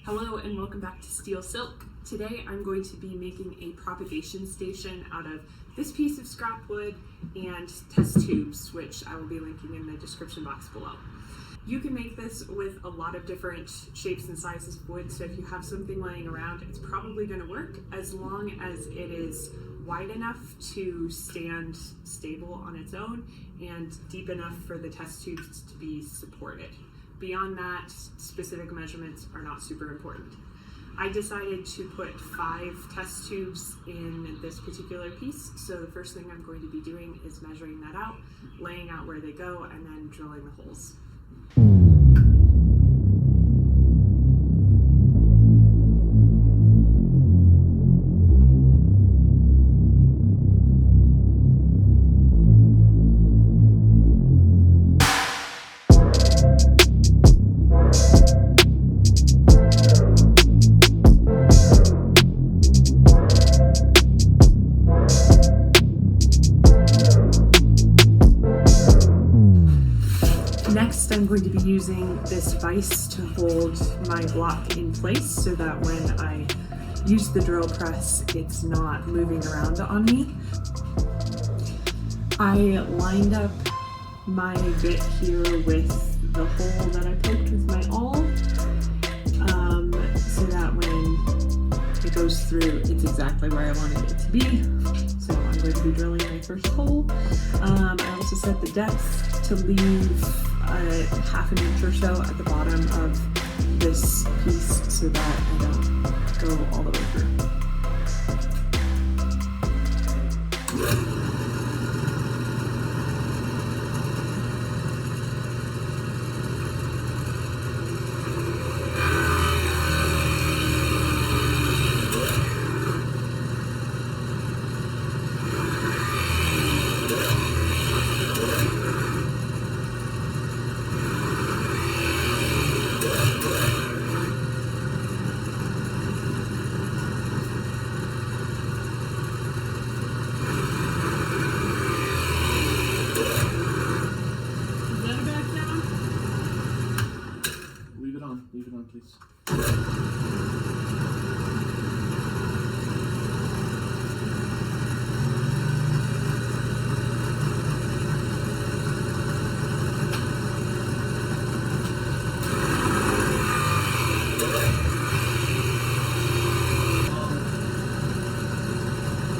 Hello and welcome back to Steel Silk. Today I'm going to be making a propagation station out of this piece of scrap wood and test tubes, which I will be linking in the description box below. You can make this with a lot of different shapes and sizes of wood, so if you have something laying around, it's probably going to work as long as it is wide enough to stand stable on its own and deep enough for the test tubes to be supported. Beyond that, specific measurements are not super important. I decided to put 5 test tubes in this particular piece, so the first thing I'm going to be doing is measuring that out, laying out where they go, and then drilling the holes. Next, I'm going to be using this vise to hold my block in place so that when I use the drill press, it's not moving around on me. I lined up my bit here with the hole that I poked with my awl, so that when it goes through, it's exactly where I wanted it to be. So I'm going to be drilling my first hole. I also set the depth to leave half an inch or so at the bottom of this piece so that I don't go all the way through. Leave it on, please. I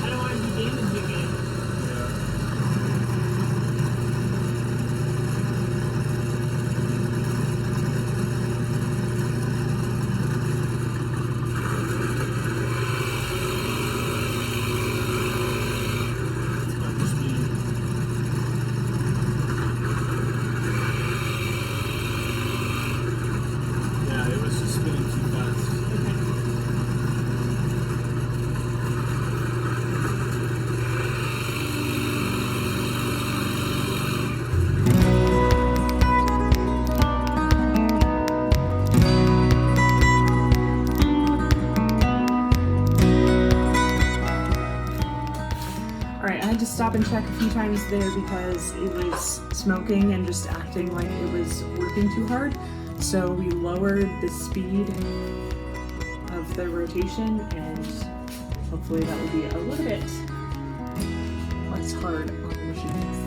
don't want to be damaging it. Alright, I had to stop and check a few times there because it was smoking and just acting like it was working too hard. So we lowered the speed of the rotation, and hopefully that will be a little bit less hard on the machine.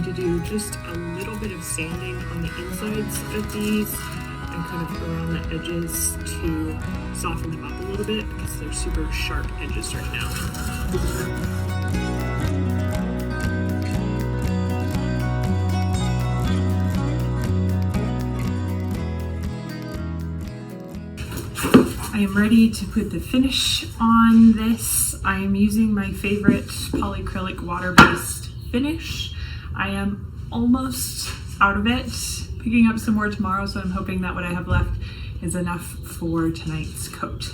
going to do just a little bit of sanding on the insides of these and kind of around the edges to soften them up a little bit because they're super sharp edges right now. I am ready to put the finish on this. I am using my favorite polyacrylic water-based finish. I am almost out of it, picking up some more tomorrow, so I'm hoping that what I have left is enough for tonight's coat.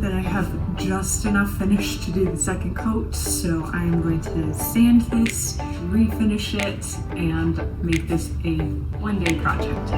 That I have just enough finish to do the second coat, so I'm going to sand this, refinish it, and make this a one-day project.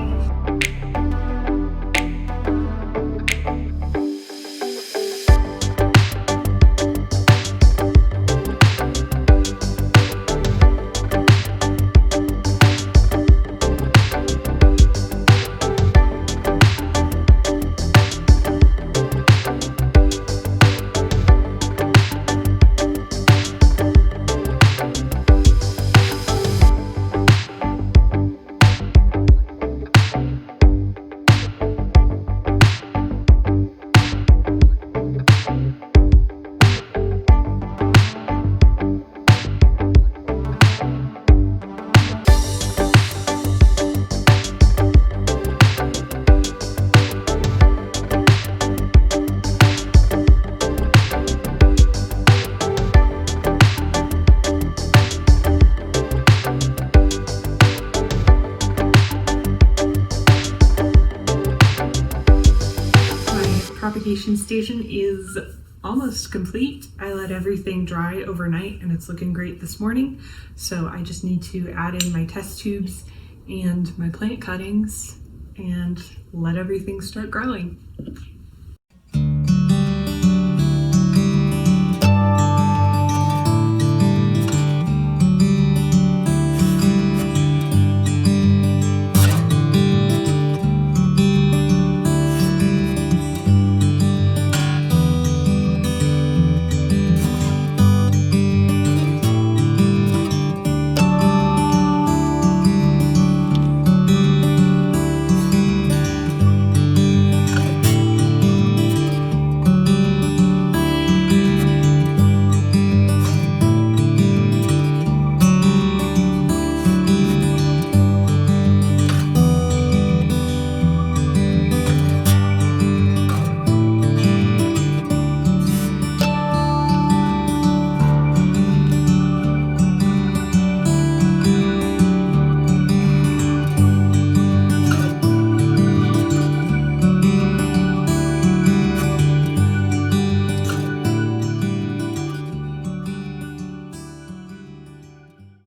Propagation station is almost complete. I let everything dry overnight and it's looking great this morning. So I just need to add in my test tubes and my plant cuttings and let everything start growing.